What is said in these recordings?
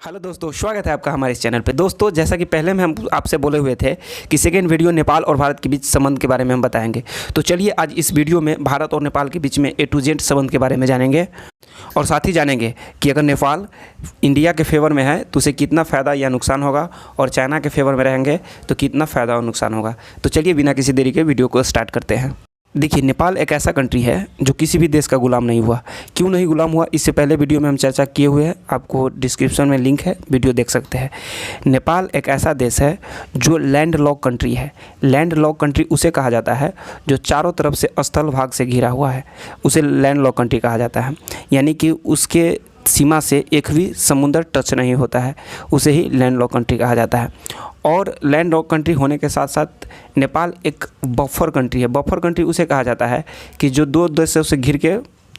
Hello दोस्तों, स्वागत है आपका हमारे इस चैनल पे। दोस्तों, जैसा कि पहले में हम आपसे बोले हुए थे कि सेकेंड वीडियो नेपाल और भारत के बीच संबंध के बारे में हम बताएंगे। तो चलिए आज इस वीडियो में भारत और नेपाल के बीच में A to Z संबंध के बारे में जानेंगे और साथ ही जानेंगे कि अगर नेपाल इंडिया के फेवर में है तो उसे कितना फ़ायदा या नुकसान होगा, और चाइना के फेवर में रहेंगे तो कितना फ़ायदा और नुकसान होगा। तो चलिए बिना किसी देरी के वीडियो को स्टार्ट करते हैं। देखिए, नेपाल एक ऐसा कंट्री है जो किसी भी देश का गुलाम नहीं हुआ। क्यों नहीं गुलाम हुआ, इससे पहले वीडियो में हम चर्चा किए हुए हैं, आपको डिस्क्रिप्शन में लिंक है, वीडियो देख सकते हैं। नेपाल एक ऐसा देश है जो लैंड लॉक कंट्री है। लैंड लॉक कंट्री उसे कहा जाता है जो चारों तरफ से स्थल भाग से घिरा हुआ है, उसे लैंड लॉक कंट्री कहा जाता है। यानी कि उसके सीमा से एक भी समुद्र टच नहीं होता है, उसे ही लैंड लॉक कंट्री कहा जाता है। और लैंड लॉक कंट्री होने के साथ साथ नेपाल एक बफर कंट्री है। बफर कंट्री उसे कहा जाता है कि जो दो देशों से घिर के,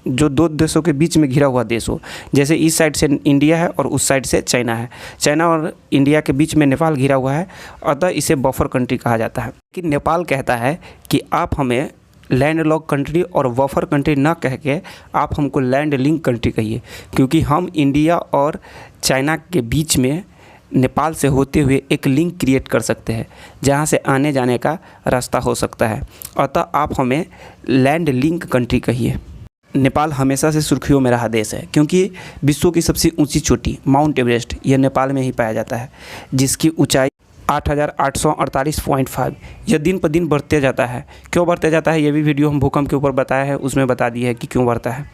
जो दो देशों के बीच में घिरा हुआ देश हो। जैसे इस साइड से इंडिया है और उस साइड से चाइना है। चाइना और इंडिया के बीच में नेपाल घिरा हुआ है, अतः इसे बफर कंट्री कहा जाता है। कि नेपाल कहता है कि आप हमें लैंड लॉक कंट्री और बफर कंट्री ना कह के आप हमको लैंड लिंक कंट्री कहिए, क्योंकि हम इंडिया और चाइना के बीच में नेपाल से होते हुए एक लिंक क्रिएट कर सकते हैं जहां से आने जाने का रास्ता हो सकता है। अतः आप हमें लैंड लिंक कंट्री कहिए। नेपाल हमेशा से सुर्खियों में रहा देश है, क्योंकि विश्व की सबसे ऊंची चोटी माउंट एवरेस्ट यह नेपाल में ही पाया जाता है, जिसकी ऊंचाई 8,848.5। यह दिन पर दिन बढ़ते जाता है। क्यों बढ़ते जाता है, ये भी वीडियो हम भूकंप के ऊपर बताया है, उसमें बता दिया है कि क्यों बढ़ता है।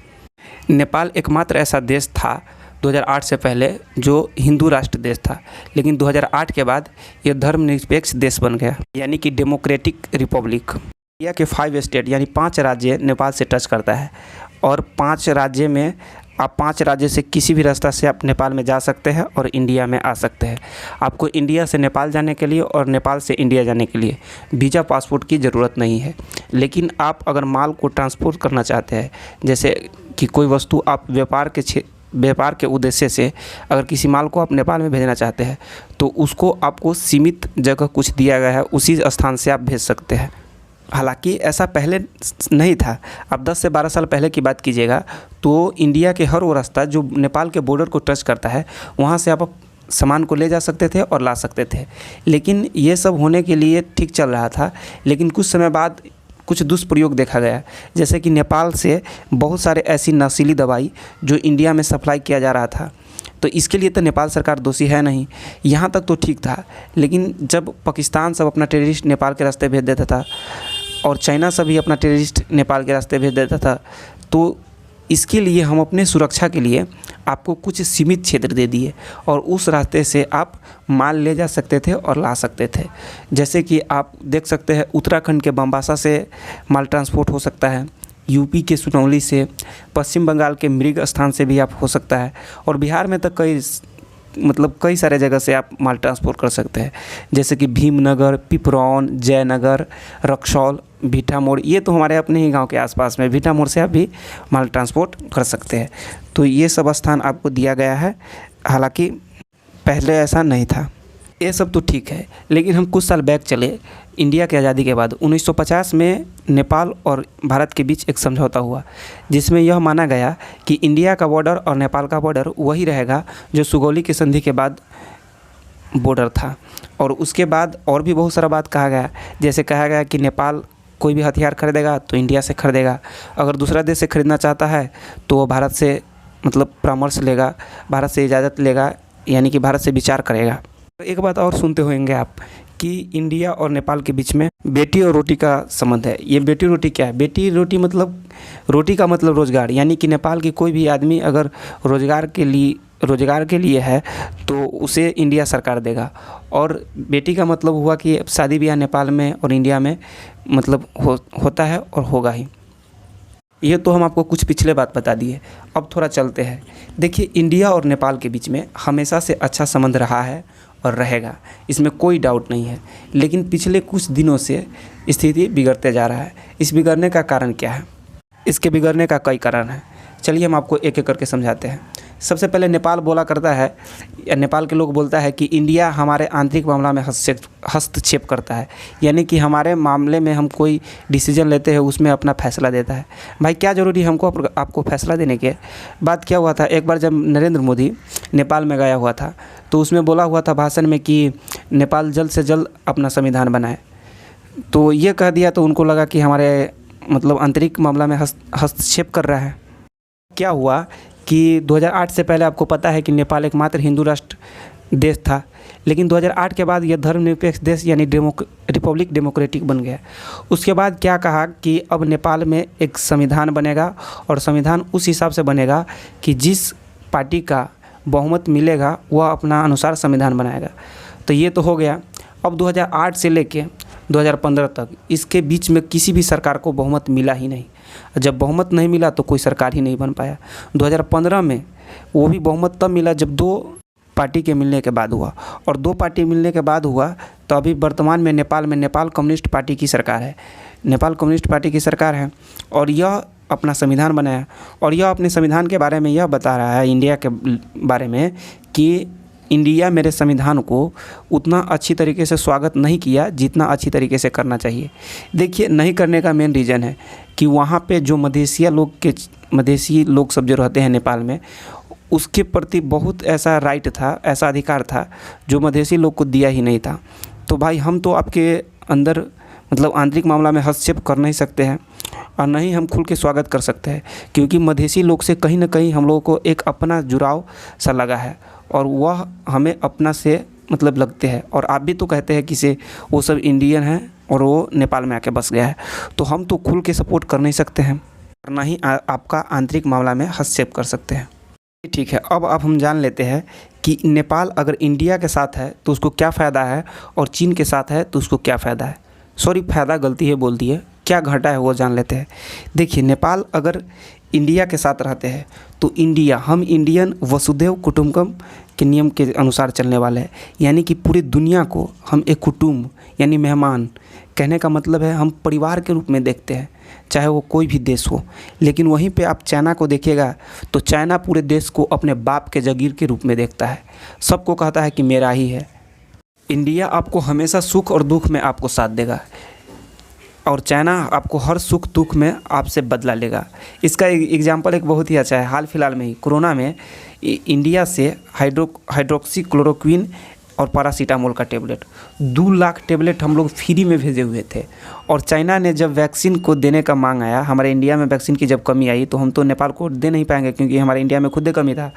नेपाल एकमात्र ऐसा देश था 2008 से पहले जो हिंदू राष्ट्र देश था, लेकिन 2008 के बाद यह धर्मनिरपेक्ष देश बन गया, यानी कि डेमोक्रेटिक रिपब्लिक। इंडिया के 5 स्टेट यानी 5 राज्य नेपाल से टच करता है, और 5 राज्य में आप 5 राज्य से किसी भी रास्ता से आप नेपाल में जा सकते हैं और इंडिया में आ सकते हैं। आपको इंडिया से नेपाल जाने के लिए और नेपाल से इंडिया जाने के लिए वीज़ा पासपोर्ट की ज़रूरत नहीं है। लेकिन आप अगर माल को ट्रांसपोर्ट करना चाहते हैं, जैसे कि कोई वस्तु आप व्यापार के उद्देश्य से अगर किसी माल को आप नेपाल में भेजना चाहते हैं, तो उसको आपको सीमित जगह कुछ दिया गया है, उसी स्थान से आप भेज सकते हैं। हालांकि ऐसा पहले नहीं था। अब 10 से 12 साल पहले की बात कीजिएगा तो इंडिया के हर वो रास्ता जो नेपाल के बॉर्डर को टच करता है, वहाँ से आप सामान को ले जा सकते थे और ला सकते थे। लेकिन ये सब होने के लिए ठीक चल रहा था, लेकिन कुछ समय बाद कुछ दुष्प्रयोग देखा गया। जैसे कि नेपाल से बहुत सारे ऐसी नशीली दवाई जो इंडिया में सप्लाई किया जा रहा था, तो इसके लिए तो नेपाल सरकार दोषी है नहीं। यहाँ तक तो ठीक था, लेकिन जब पाकिस्तान सब अपना टेररिस्ट नेपाल के रास्ते भेज देता था और चाइना से भी अपना टेररिस्ट नेपाल के रास्ते भेज देता था, तो इसके लिए हम अपने सुरक्षा के लिए आपको कुछ सीमित क्षेत्र दे दिए और उस रास्ते से आप माल ले जा सकते थे और ला सकते थे। जैसे कि आप देख सकते हैं, उत्तराखंड के बम्बासा से माल ट्रांसपोर्ट हो सकता है, यूपी के सुनौली से, पश्चिम बंगाल के मृग स्थान से भी आप हो सकता है, और बिहार में तो कई सारे जगह से आप माल ट्रांसपोर्ट कर सकते हैं। जैसे कि भीमनगर, पिपरौन, जयनगर, रक्सौल, भीटामोड़, ये तो हमारे अपने ही गांव के आसपास में। भीटामोड़ से आप भी माल ट्रांसपोर्ट कर सकते हैं। तो ये सब स्थान आपको दिया गया है, हालांकि पहले ऐसा नहीं था। ये सब तो ठीक है, लेकिन हम कुछ साल बैक चले। इंडिया की आज़ादी के बाद 1950 में नेपाल और भारत के बीच एक समझौता हुआ, जिसमें यह माना गया कि इंडिया का बॉर्डर और नेपाल का बॉर्डर वही रहेगा जो सुगौली की संधि के बाद बॉर्डर था। और उसके बाद और भी बहुत सारा बात कहा गया, जैसे कहा गया कि नेपाल कोई भी हथियार खरीदेगा तो इंडिया से खरीदेगा, अगर दूसरा देश से खरीदना चाहता है तो वो भारत से परामर्श लेगा, भारत से इजाज़त लेगा, यानी कि भारत से विचार करेगा। एक बात और सुनते होंगे आप कि इंडिया और नेपाल के बीच में बेटी और रोटी का संबंध है। ये बेटी रोटी क्या है? बेटी रोटी मतलब, रोटी का मतलब रोज़गार, यानी कि नेपाल की कोई भी आदमी अगर रोज़गार के लिए है तो उसे इंडिया सरकार देगा। और बेटी का मतलब हुआ कि शादी ब्याह नेपाल में और इंडिया में होता है और होगा ही। ये तो हम आपको कुछ पिछले बात बता दिए। अब थोड़ा चलते हैं। देखिए, इंडिया और नेपाल के बीच में हमेशा से अच्छा संबंध रहा है और रहेगा, इसमें कोई डाउट नहीं है। लेकिन पिछले कुछ दिनों से स्थिति बिगड़ते जा रहा है। इस बिगड़ने का कारण क्या है? इसके बिगड़ने का कई कारण है। चलिए हम आपको एक एक करके समझाते हैं। सबसे पहले नेपाल बोला करता है, या नेपाल के लोग बोलता है कि इंडिया हमारे आंतरिक मामला में हस्तक्षेप करता है, यानी कि हमारे मामले में हम कोई डिसीजन लेते हैं उसमें अपना फैसला देता है। भाई क्या ज़रूरी हमको आपको फैसला देने के। बात क्या हुआ था, एक बार जब नरेंद्र मोदी नेपाल में गया हुआ था तो उसमें बोला हुआ था भाषण में कि नेपाल जल्द से जल्द अपना संविधान बनाए। तो ये कह दिया तो उनको लगा कि हमारे मतलब आंतरिक मामला में हस्तक्षेप कर रहा है। क्या हुआ कि 2008 से पहले आपको पता है कि नेपाल एकमात्र हिंदू राष्ट्र देश था, लेकिन 2008 के बाद यह धर्मनिरपेक्ष देश यानी रिपब्लिक डेमोक्रेटिक बन गया। उसके बाद क्या कहा कि अब नेपाल में एक संविधान बनेगा और संविधान उस हिसाब से बनेगा कि जिस पार्टी का बहुमत मिलेगा वह अपना अनुसार संविधान बनाएगा। तो ये तो हो गया। अब 2008 से लेके 2015 तक इसके बीच में किसी भी सरकार को बहुमत मिला ही नहीं। जब बहुमत नहीं मिला तो कोई सरकार ही नहीं बन पाया। 2015 में वो भी बहुमत तब मिला जब 2 पार्टी के मिलने के बाद हुआ, और 2 पार्टी मिलने के बाद हुआ तो अभी वर्तमान में नेपाल कम्युनिस्ट पार्टी की सरकार है। नेपाल कम्युनिस्ट पार्टी की सरकार है और यह अपना संविधान बनाया, और यह अपने संविधान के बारे में यह बता रहा है इंडिया के बारे में कि इंडिया मेरे संविधान को उतना अच्छी तरीके से स्वागत नहीं किया जितना अच्छी तरीके से करना चाहिए। देखिए, नहीं करने का मेन रीज़न है कि वहाँ पे जो मधेसी लोग सब जो रहते हैं नेपाल में, उसके प्रति बहुत ऐसा राइट था, ऐसा अधिकार था जो मधेसी लोग को दिया ही नहीं था। तो भाई हम तो आपके अंदर मतलब आंतरिक मामला में हस्तक्षेप कर नहीं सकते हैं और न ही हम खुल के स्वागत कर सकते हैं, क्योंकि मधेसी लोग से कहीं ना कहीं हम लोगों को एक अपना जुड़ाव सा लगा है और वह हमें अपना से मतलब लगते हैं। और आप भी तो कहते हैं कि से वो सब इंडियन हैं और वो नेपाल में आके बस गया है, तो हम तो खुल के सपोर्ट कर नहीं सकते हैं और ना ही आपका आंतरिक मामला में हस्तक्षेप कर सकते हैं। ठीक है, अब हम जान लेते हैं कि नेपाल अगर इंडिया के साथ है तो उसको क्या फ़ायदा है और चीन के साथ है तो उसको क्या फ़ायदा है। सॉरी, फ़ायदा गलती है बोल दिए, क्या घाटा है वो जान लेते हैं। देखिए, नेपाल अगर इंडिया के साथ रहते हैं तो हम इंडियन वसुधैव कुटुंबकम के नियम के अनुसार चलने वाले हैं, यानी कि पूरी दुनिया को हम एक कुटुंब यानी मेहमान, कहने का मतलब है हम परिवार के रूप में देखते हैं, चाहे वो कोई भी देश हो। लेकिन वहीं पे आप चाइना को देखिएगा तो चाइना पूरे देश को अपने बाप के जागीर के रूप में देखता है, सबको कहता है कि मेरा ही है। इंडिया आपको हमेशा सुख और दुख में आपको साथ देगा और चाइना आपको हर सुख दुख में आपसे बदला लेगा। इसका एग्जांपल एक बहुत ही अच्छा है। हाल फिलहाल में ही कोरोना में इंडिया से हाइड्रोक्सी क्लोरोक्विन और पैरासीटामोल का टेबलेट 2 लाख टेबलेट हम लोग फ्री में भेजे हुए थे। और चाइना ने जब वैक्सीन को देने का मांग आया, हमारे इंडिया में वैक्सीन की जब कमी आई तो हम तो नेपाल को दे नहीं पाएंगे क्योंकि हमारे इंडिया में खुद कमी था।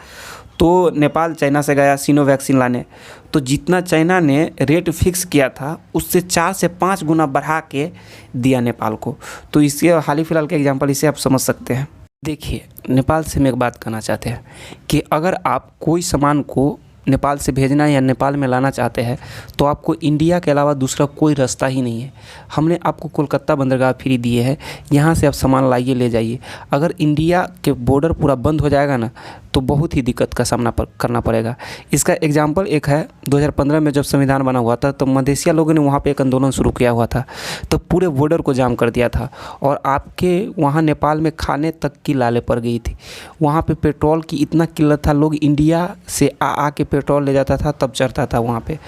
तो नेपाल चाइना से गया सीनो वैक्सीन लाने, तो जितना चाइना ने रेट फिक्स किया था उससे 4 से 5 गुना बढ़ा के दिया नेपाल को। तो इसके हाल ही फिलहाल के एग्जांपल इसे आप समझ सकते हैं। देखिए, नेपाल से मैं एक बात कहना चाहते हैं कि अगर आप कोई सामान को नेपाल से भेजना या नेपाल में लाना चाहते हैं तो आपको इंडिया के अलावा दूसरा कोई रास्ता ही नहीं है। हमने आपको कोलकाता बंदरगाह फ्री दिए है, यहाँ से आप सामान लाइए ले जाइए। अगर इंडिया के बॉर्डर पूरा बंद हो जाएगा ना तो बहुत ही दिक्कत का सामना करना पड़ेगा। इसका एग्जाम्पल एक है, 2015 में जब संविधान बना हुआ था तो मधेसिया लोगों ने वहाँ पे एक आंदोलन शुरू किया हुआ था, तो पूरे बॉर्डर को जाम कर दिया था और आपके वहाँ नेपाल में खाने तक की लाले पड़ गई थी। वहाँ पे पेट्रोल की इतना किल्लत था, लोग इंडिया से आ के पेट्रोल ले जाता था तब चढ़ता था वहाँ पे।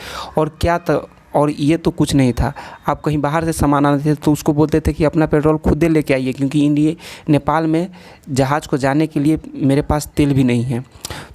और ये तो कुछ नहीं था, आप कहीं बाहर से सामान आते थे तो उसको बोलते थे कि अपना पेट्रोल खुद लेके आइए, क्योंकि नेपाल में जहाज़ को जाने के लिए मेरे पास तेल भी नहीं है।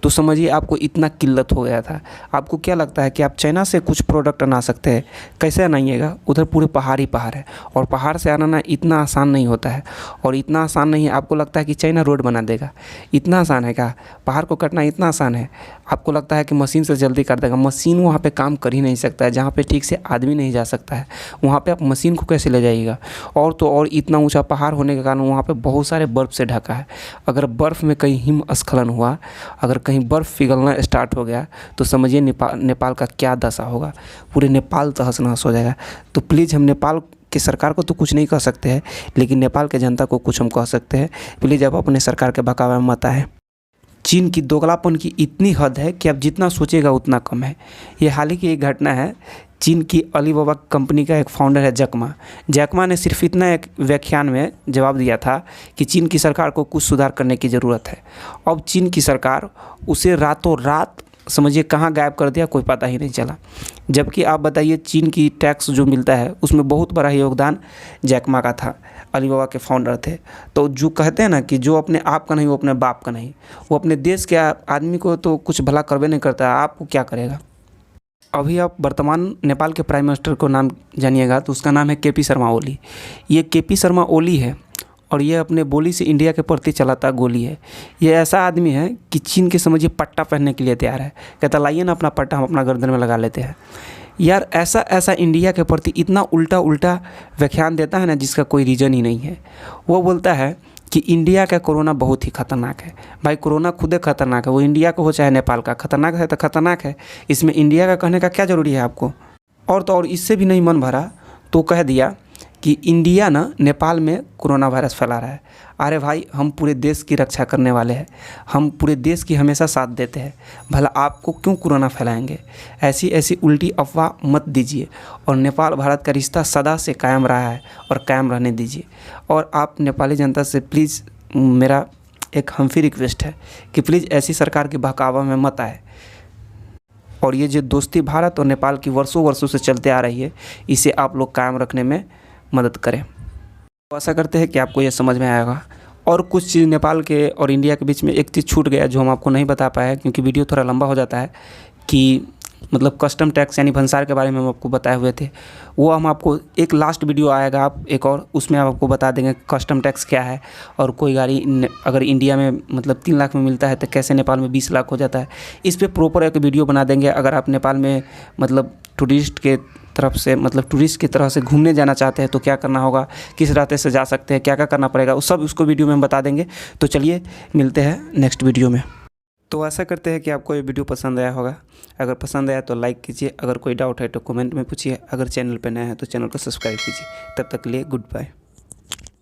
तो समझिए आपको इतना किल्लत हो गया था। आपको क्या लगता है कि आप चाइना से कुछ प्रोडक्ट ला सकते हैं? कैसे आनाइएगा? उधर पूरे पहाड़ ही पहाड़ है और पहाड़ से आना इतना आसान नहीं होता है, और इतना आसान नहीं है। आपको लगता है कि चाइना रोड बना देगा, इतना आसान है क्या? पहाड़ को काटना इतना आसान है? आपको लगता है कि मशीन से जल्दी काट देगा? मशीन वहाँ पे काम कर ही नहीं सकता है। जहाँ पे ठीक से आदमी नहीं जा सकता है वहाँ पे आप मशीन को कैसे ले जाइएगा? और तो और इतना ऊंचा पहाड़ होने के कारण वहाँ पे बहुत सारे बर्फ़ से ढका है। अगर बर्फ़ में कहीं हिमस्खलन हुआ, अगर कहीं बर्फ़ पिघलना स्टार्ट हो गया तो समझिए नेपाल का क्या दशा होगा। पूरे नेपाल तहस नहस हो जाएगा। तो प्लीज़, हम नेपाल की सरकार को तो कुछ नहीं कह सकते हैं, लेकिन नेपाल के जनता को कुछ हम कह सकते हैं। प्लीज़ आप अपने सरकार के बहकावे में मत आए। चीन की दोगलापन की इतनी हद है कि आप जितना सोचेगा उतना कम है। ये हाल ही की एक घटना है चीन की अलीबाबा कंपनी का एक फाउंडर है जैक मा ने सिर्फ इतना एक व्याख्यान में जवाब दिया था कि चीन की सरकार को कुछ सुधार करने की ज़रूरत है। अब चीन की सरकार उसे रातों रात समझिए कहाँ गायब कर दिया, कोई पता ही नहीं चला। जबकि आप बताइए चीन की टैक्स जो मिलता है उसमें बहुत बड़ा योगदान जैक मा का था, अलीबाबा के फाउंडर थे। तो जो कहते हैं ना कि जो अपने आप का नहीं वो अपने बाप का नहीं, वो अपने देश के आदमी को तो कुछ भला करवे नहीं करता, आपको क्या करेगा। अभी आप वर्तमान नेपाल के प्राइम मिनिस्टर को नाम जानिएगा तो उसका नाम है के पी शर्मा ओली। ये के पी शर्मा ओली है और ये अपने बोली से इंडिया के प्रति चलाता गोली है। ये ऐसा आदमी है कि चीन के समझिए पट्टा पहनने के लिए तैयार है, कहता लाइए ना अपना पट्टा हम अपना गर्दन में लगा लेते हैं। यार ऐसा इंडिया के प्रति इतना उल्टा व्याख्यान देता है ना जिसका कोई रीज़न ही नहीं है। वो बोलता है कि इंडिया का कोरोना बहुत ही ख़तरनाक है। भाई कोरोना खुदे खतरनाक है, वो इंडिया का हो चाहे नेपाल का, खतरनाक है तो खतरनाक है, इसमें इंडिया का कहने का क्या ज़रूरी है आपको। और तो और इससे भी नहीं मन भरा तो कह दिया कि इंडिया ना नेपाल में कोरोना वायरस फैला रहा है। अरे भाई हम पूरे देश की रक्षा करने वाले हैं, हम पूरे देश की हमेशा साथ देते हैं, भला आपको क्यों कोरोना फैलाएंगे। ऐसी उल्टी अफवाह मत दीजिए और नेपाल भारत का रिश्ता सदा से कायम रहा है और कायम रहने दीजिए। और आप नेपाली जनता से प्लीज़ मेरा एक हमफी रिक्वेस्ट है कि प्लीज़ ऐसी सरकार की बहकावा में मत आए और ये जो दोस्ती भारत और नेपाल की वर्षों से चलते आ रही है इसे आप लोग कायम रखने में मदद करें। तो आशा करते हैं कि आपको ये समझ में आएगा। और कुछ चीज़ नेपाल के और इंडिया के बीच में एक चीज़ छूट गया जो हम आपको नहीं बता पाए क्योंकि वीडियो थोड़ा लंबा हो जाता है, कि मतलब कस्टम टैक्स यानी भंसार के बारे में हम आपको बताए हुए थे। वो हम आपको एक लास्ट वीडियो आएगा आप एक और, उसमें आप आपको बता देंगे कस्टम टैक्स क्या है और कोई गाड़ी अगर इंडिया में मतलब 3 लाख में मिलता है तो कैसे नेपाल में 20 लाख हो जाता है। इस पर प्रॉपर एक वीडियो बना देंगे। अगर आप नेपाल में मतलब टूरिस्ट के तरफ से मतलब टूरिस्ट की तरह से घूमने जाना चाहते हैं तो क्या करना होगा, किस रास्ते से जा सकते हैं, क्या क्या करना पड़ेगा, वो सब उसको वीडियो में हम बता देंगे। तो चलिए मिलते हैं नेक्स्ट वीडियो में। तो आशा करते हैं कि आपको ये वीडियो पसंद आया होगा। अगर पसंद आया तो लाइक कीजिए, अगर कोई डाउट है तो कमेंट में पूछिए, अगर चैनल पर नया है तो चैनल को सब्सक्राइब कीजिए। तब तक के लिए गुड बाय।